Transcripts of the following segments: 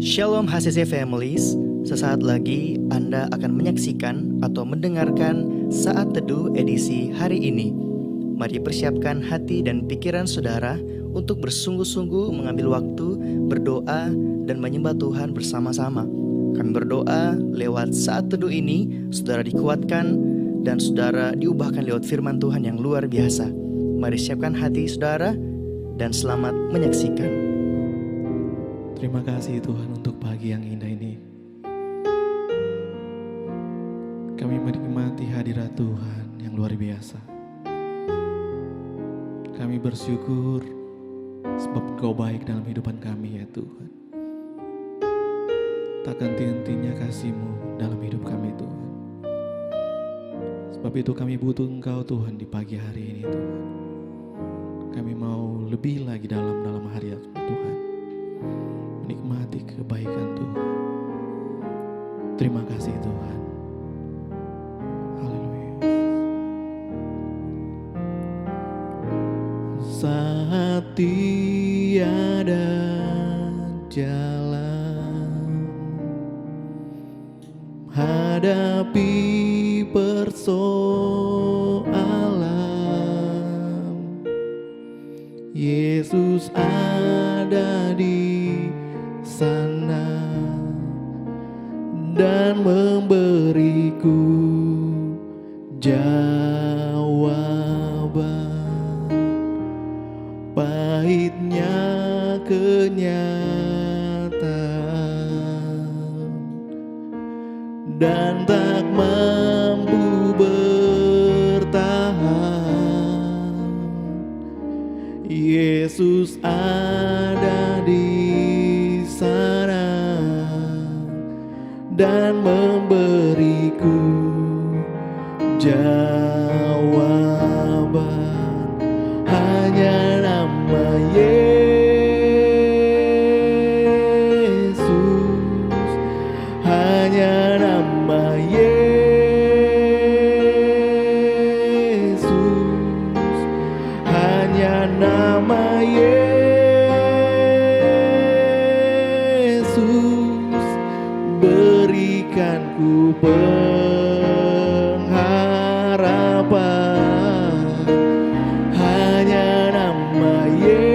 Shalom HCC Families, sesaat lagi Anda akan menyaksikan atau mendengarkan Saat Teduh edisi hari ini. Mari persiapkan hati dan pikiran saudara untuk bersungguh-sungguh mengambil waktu, berdoa, dan menyembah Tuhan bersama-sama. Kami berdoa lewat Saat Teduh ini, saudara dikuatkan dan saudara diubahkan lewat firman Tuhan yang luar biasa. Mari siapkan hati saudara dan selamat menyaksikan. Terima kasih Tuhan untuk pagi yang indah ini. Kami menikmati hadirat Tuhan yang luar biasa. Kami bersyukur sebab Engkau baik dalam kehidupan kami ya Tuhan. Takkan henti-hentinya kasih-Mu dalam hidup kami Tuhan. Sebab itu kami butuh Engkau Tuhan di pagi hari ini Tuhan. Kami mau lebih lagi dalam hadirat-Mu Tuhan. Menikmati kebaikan Tuhan. Terima kasih Tuhan. Haleluya. Saat tiada jalan, hadapi persoalan, Yesus ada di sana dan memberiku jawaban. Pahitnya kenyataan dan tak mampu bertahan, Yesus ada di sana dan memberiku jawaban. Hanya nama Yesus, hanya nama Yesus, hanya nama Yesus, berikanku pengharapan. Hanya nama Yesus,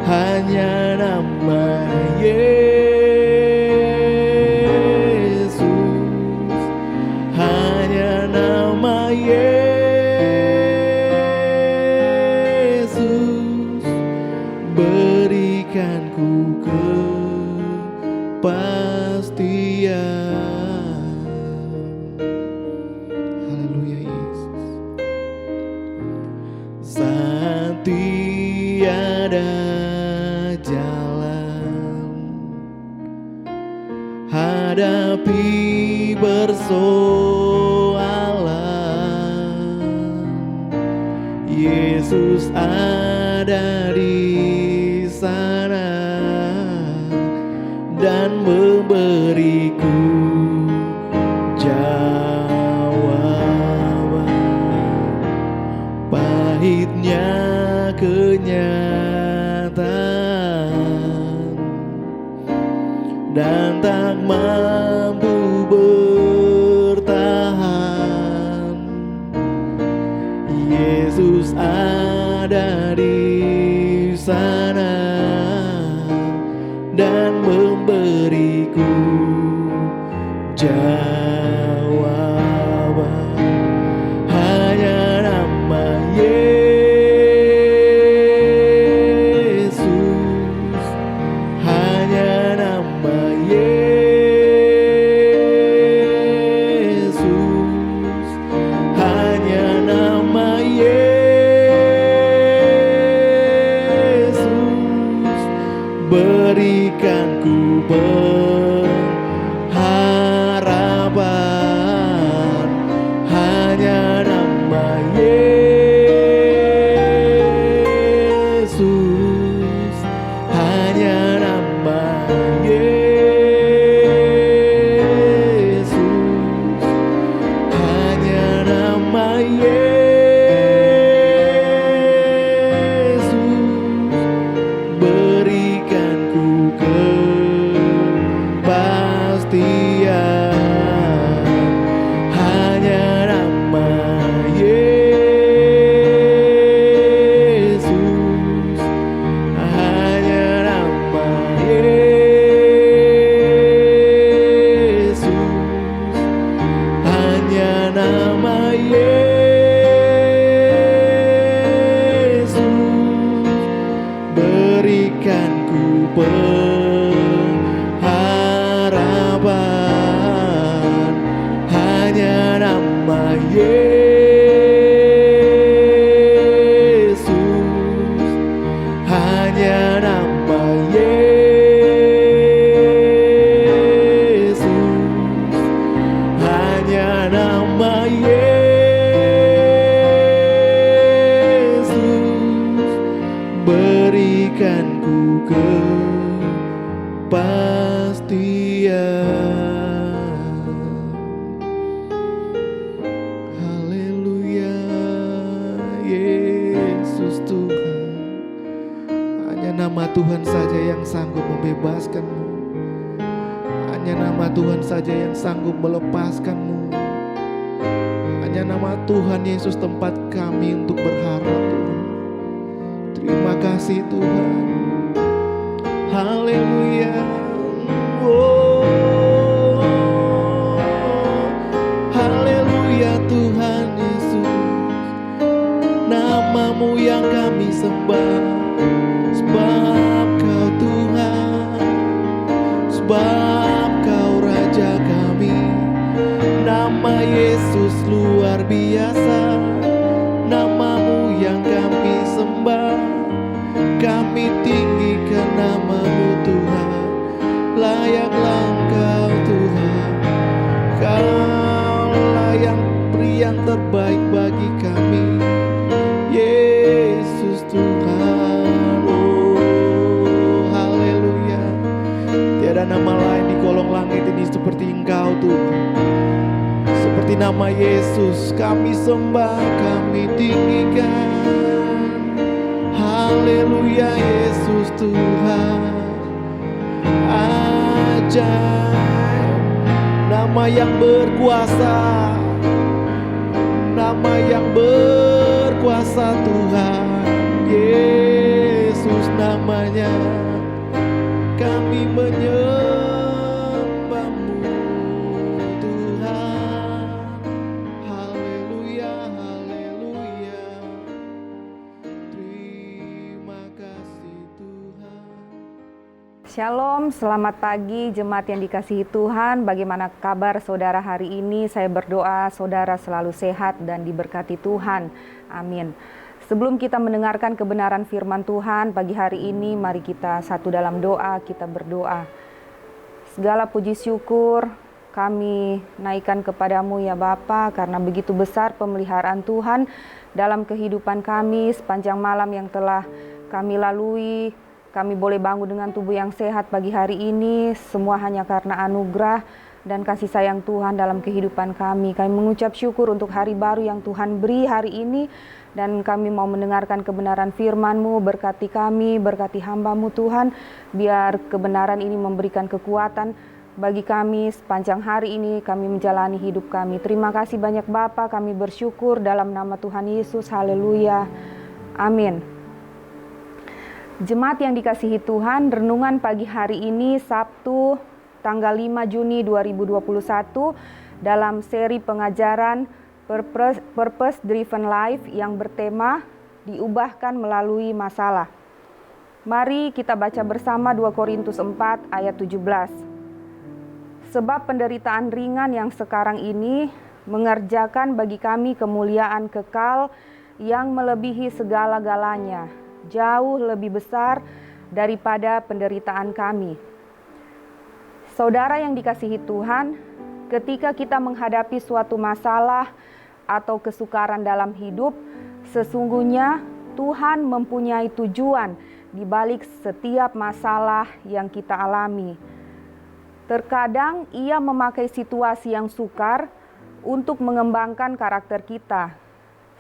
hanya nama Yesus, hanya nama Yesus, berikanku kepastian. Haleluya Yesus. Saat tiada jalan, hadapi persoalan, Yesus ada di sana dan memberiku jawaban. Pahitnya kenyataan dan tak mampu bertahan, Yesus ada di sana dan memberiku jawaban. Hanya nama Yesus, hanya nama Yesus, hanya nama Yesus, berikan kepastian. Haleluya, Yesus Tuhan. Hanya nama Tuhan saja yang sanggup membebaskanmu. Hanya nama Tuhan saja yang sanggup melepaskanmu. Hanya nama Tuhan Yesus tempat kami untuk berharap, Tuhan. Terima kasih Tuhan. Haleluya. Oh, haleluya Tuhan Yesus. Namamu yang kami sembah, sebab Kau Tuhan, sebab Kau Raja kami. Nama Yesus luar biasa, namamu yang kami sembah. Kami tinggikan namamu Tuhan, layaklah Engkau Tuhan. Kaulah yang beri yang terbaik bagi kami, Yesus Tuhan. Oh, haleluya. Tiada nama lain di kolong langit ini seperti Engkau Tuhan. Seperti nama Yesus kami sembah, kami tinggikan. Haleluya Yesus Tuhan. Ajaib, nama yang berkuasa, nama yang berkuasa Tuhan. Yesus namanya, kami menyembahmu Tuhan. Haleluya, haleluya. Terima kasih Tuhan. Shalom, selamat pagi jemaat yang dikasihi Tuhan. Bagaimana kabar saudara hari ini? Saya berdoa saudara selalu sehat dan diberkati Tuhan. Amin. Sebelum kita mendengarkan kebenaran firman Tuhan pagi hari ini, mari kita satu dalam doa, kita berdoa. Segala puji syukur kami naikkan kepadamu ya Bapa, karena begitu besar pemeliharaan Tuhan dalam kehidupan kami sepanjang malam yang telah kami lalui. Kami boleh bangun dengan tubuh yang sehat pagi hari ini, semua hanya karena anugerah dan kasih sayang Tuhan dalam kehidupan kami. Kami mengucap syukur untuk hari baru yang Tuhan beri hari ini, dan kami mau mendengarkan kebenaran firman-Mu. Berkati kami, berkati hamba-Mu Tuhan, biar kebenaran ini memberikan kekuatan bagi kami sepanjang hari ini kami menjalani hidup kami. Terima kasih banyak Bapa, kami bersyukur dalam nama Tuhan Yesus. Haleluya. Amin. Jemaat yang dikasihi Tuhan, renungan pagi hari ini Sabtu tanggal 5 Juni 2021 dalam seri pengajaran Purpose Driven Life yang bertema diubahkan melalui masalah. Mari kita baca bersama 2 Korintus 4 ayat 17. Sebab penderitaan ringan yang sekarang ini mengerjakan bagi kami kemuliaan kekal yang melebihi segala-galanya, jauh lebih besar daripada penderitaan kami. Saudara yang dikasihi Tuhan, ketika kita menghadapi suatu masalah atau kesukaran dalam hidup, sesungguhnya Tuhan mempunyai tujuan di balik setiap masalah yang kita alami. Terkadang Ia memakai situasi yang sukar untuk mengembangkan karakter kita.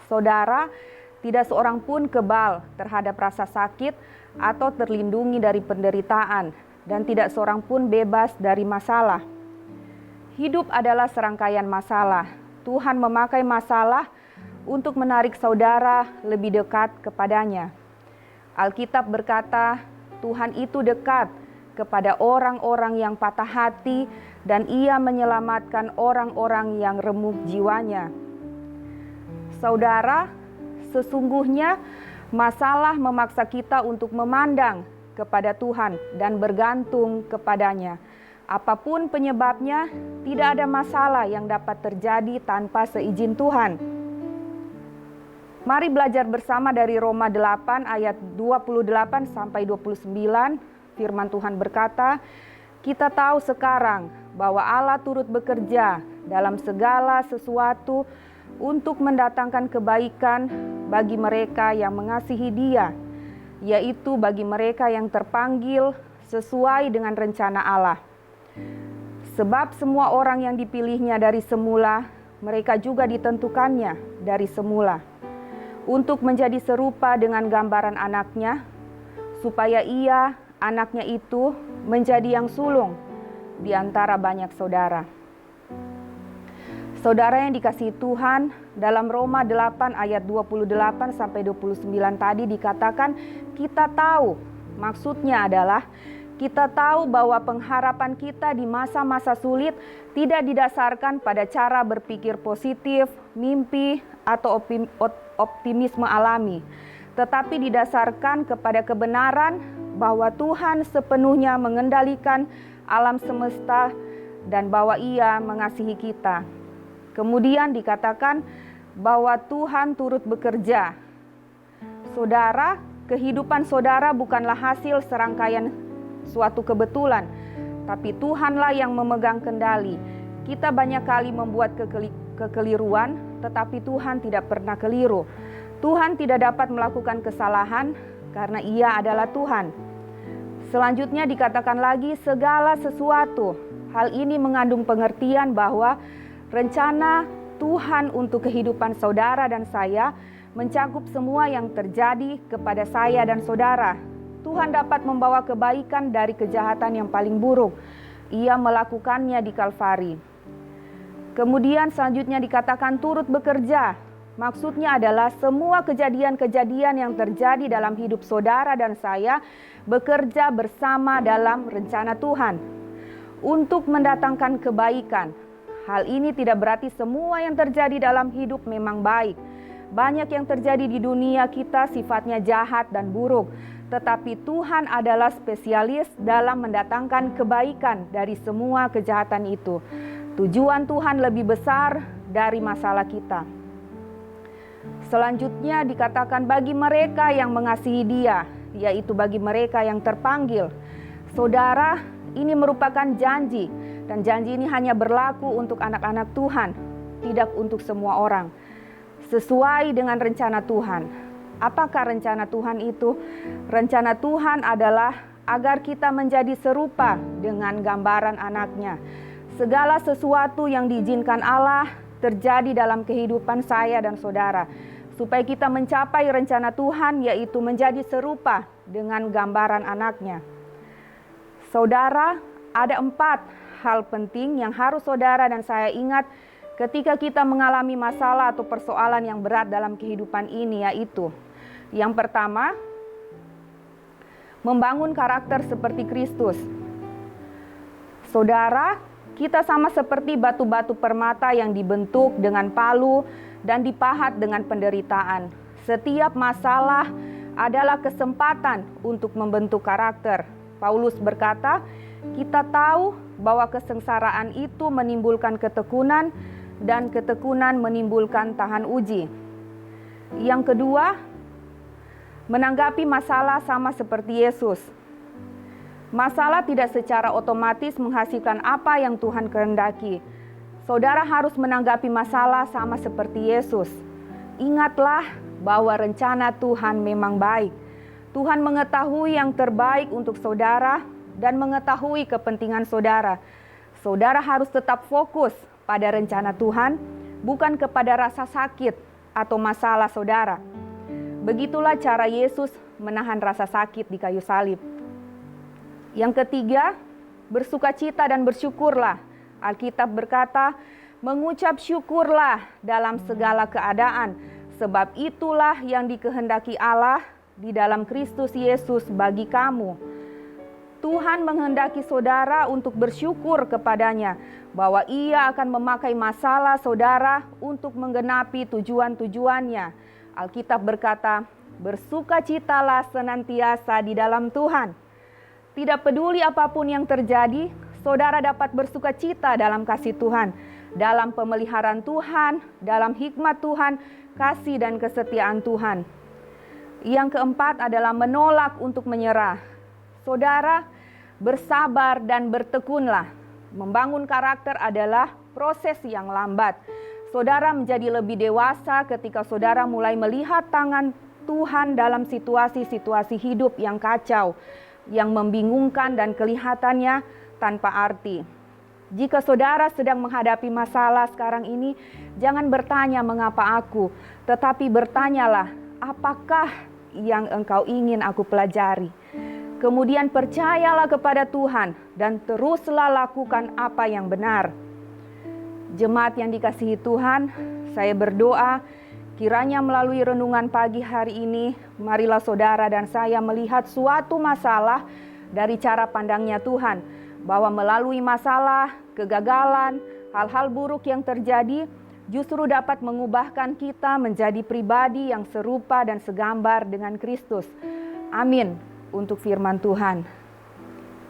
Saudara, tidak seorang pun kebal terhadap rasa sakit atau terlindungi dari penderitaan, dan tidak seorang pun bebas dari masalah. Hidup adalah serangkaian masalah. Tuhan memakai masalah untuk menarik saudara lebih dekat kepadanya. Alkitab berkata, Tuhan itu dekat kepada orang-orang yang patah hati, dan Ia menyelamatkan orang-orang yang remuk jiwanya. Saudara, sesungguhnya masalah memaksa kita untuk memandang kepada Tuhan dan bergantung kepadanya. Apapun penyebabnya, tidak ada masalah yang dapat terjadi tanpa seizin Tuhan. Mari belajar bersama dari Roma 8 ayat 28 sampai 29. Firman Tuhan berkata, kita tahu sekarang bahwa Allah turut bekerja dalam segala sesuatu untuk mendatangkan kebaikan bagi mereka yang mengasihi Dia, yaitu bagi mereka yang terpanggil sesuai dengan rencana Allah. Sebab semua orang yang dipilihnya dari semula, mereka juga ditentukannya dari semula untuk menjadi serupa dengan gambaran anaknya, supaya ia, anaknya itu, menjadi yang sulung di antara banyak saudara. Saudara yang dikasihi Tuhan, dalam Roma 8 ayat 28 sampai 29 tadi dikatakan kita tahu, maksudnya adalah kita tahu bahwa pengharapan kita di masa-masa sulit tidak didasarkan pada cara berpikir positif, mimpi, atau optimisme alami, tetapi didasarkan kepada kebenaran bahwa Tuhan sepenuhnya mengendalikan alam semesta dan bahwa Ia mengasihi kita. Kemudian dikatakan bahwa Tuhan turut bekerja. Saudara, kehidupan saudara bukanlah hasil serangkaian suatu kebetulan, tapi Tuhanlah yang memegang kendali. Kita banyak kali membuat kekeliruan, tetapi Tuhan tidak pernah keliru. Tuhan tidak dapat melakukan kesalahan karena Ia adalah Tuhan. Selanjutnya dikatakan lagi segala sesuatu. Hal ini mengandung pengertian bahwa rencana Tuhan untuk kehidupan saudara dan saya mencakup semua yang terjadi kepada saya dan saudara. Tuhan dapat membawa kebaikan dari kejahatan yang paling buruk. Ia melakukannya di Kalvari. Kemudian selanjutnya dikatakan turut bekerja. Maksudnya adalah semua kejadian-kejadian yang terjadi dalam hidup saudara dan saya bekerja bersama dalam rencana Tuhan untuk mendatangkan kebaikan. Hal ini tidak berarti semua yang terjadi dalam hidup memang baik. Banyak yang terjadi di dunia kita sifatnya jahat dan buruk. Tetapi Tuhan adalah spesialis dalam mendatangkan kebaikan dari semua kejahatan itu. Tujuan Tuhan lebih besar dari masalah kita. Selanjutnya dikatakan bagi mereka yang mengasihi Dia, yaitu bagi mereka yang terpanggil. Saudara, ini merupakan janji, dan janji ini hanya berlaku untuk anak-anak Tuhan, tidak untuk semua orang. Sesuai dengan rencana Tuhan. Apakah rencana Tuhan itu? Rencana Tuhan adalah agar kita menjadi serupa dengan gambaran anaknya. Segala sesuatu yang diizinkan Allah terjadi dalam kehidupan saya dan saudara, supaya kita mencapai rencana Tuhan, yaitu menjadi serupa dengan gambaran anaknya. Saudara, ada 4 hal penting yang harus saudara dan saya ingat ketika kita mengalami masalah atau persoalan yang berat dalam kehidupan ini, yaitu yang pertama, membangun karakter seperti Kristus. Saudara, kita sama seperti batu-batu permata yang dibentuk dengan palu dan dipahat dengan penderitaan. Setiap masalah adalah kesempatan untuk membentuk karakter. Paulus berkata, kita tahu bahwa kesengsaraan itu menimbulkan ketekunan dan ketekunan menimbulkan tahan uji. Yang kedua, menanggapi masalah sama seperti Yesus. Masalah tidak secara otomatis menghasilkan apa yang Tuhan kehendaki. Saudara harus menanggapi masalah sama seperti Yesus. Ingatlah bahwa rencana Tuhan memang baik. Tuhan mengetahui yang terbaik untuk saudara dan mengetahui kepentingan saudara. Saudara harus tetap fokus pada rencana Tuhan, bukan kepada rasa sakit atau masalah saudara. Begitulah cara Yesus menahan rasa sakit di kayu salib. Yang ketiga, bersukacita dan bersyukurlah. Alkitab berkata, mengucap syukurlah dalam segala keadaan, sebab itulah yang dikehendaki Allah di dalam Kristus Yesus bagi kamu. Tuhan menghendaki saudara untuk bersyukur kepadanya, bahwa Ia akan memakai masalah saudara untuk menggenapi tujuan-tujuannya. Alkitab berkata, bersukacitalah senantiasa di dalam Tuhan. Tidak peduli apapun yang terjadi, saudara dapat bersukacita dalam kasih Tuhan, dalam pemeliharaan Tuhan, dalam hikmat Tuhan, kasih dan kesetiaan Tuhan. Yang keempat adalah menolak untuk menyerah. Saudara, bersabar dan bertekunlah. Membangun karakter adalah proses yang lambat. Saudara menjadi lebih dewasa ketika saudara mulai melihat tangan Tuhan dalam situasi-situasi hidup yang kacau. yang membingungkan dan kelihatannya tanpa arti. Jika saudara sedang menghadapi masalah sekarang ini, jangan bertanya mengapa aku, tetapi bertanyalah apakah yang engkau ingin aku pelajari. Kemudian percayalah kepada Tuhan dan teruslah lakukan apa yang benar. Jemaat yang dikasihi Tuhan, saya berdoa kiranya melalui renungan pagi hari ini, marilah saudara dan saya melihat suatu masalah dari cara pandangnya Tuhan, bahwa melalui masalah, kegagalan, hal-hal buruk yang terjadi justru dapat mengubahkan kita menjadi pribadi yang serupa dan segambar dengan Kristus. Amin untuk firman Tuhan.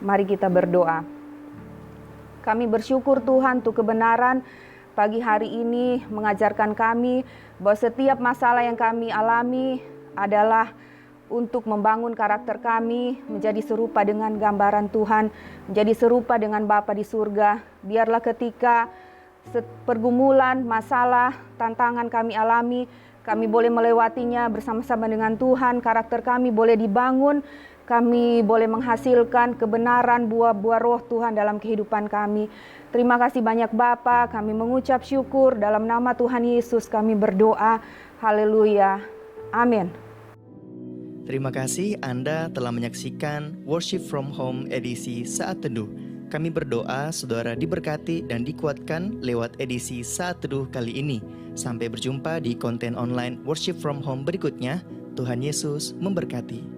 Mari kita berdoa. Kami bersyukur Tuhan untuk kebenaran pagi hari ini mengajarkan kami bahwa setiap masalah yang kami alami adalah untuk membangun karakter kami menjadi serupa dengan gambaran Tuhan, menjadi serupa dengan Bapa di surga. Biarlah ketika pergumulan, masalah, tantangan kami alami, kami boleh melewatinya bersama-sama dengan Tuhan, karakter kami boleh dibangun, kami boleh menghasilkan kebenaran buah-buah roh Tuhan dalam kehidupan kami. Terima kasih banyak Bapa, kami mengucap syukur dalam nama Tuhan Yesus kami berdoa. Haleluya. Amin. Terima kasih Anda telah menyaksikan Worship from Home edisi Saat Teduh. Kami berdoa saudara diberkati dan dikuatkan lewat edisi Saat Teduh kali ini. Sampai berjumpa di konten online Worship from Home berikutnya. Tuhan Yesus memberkati.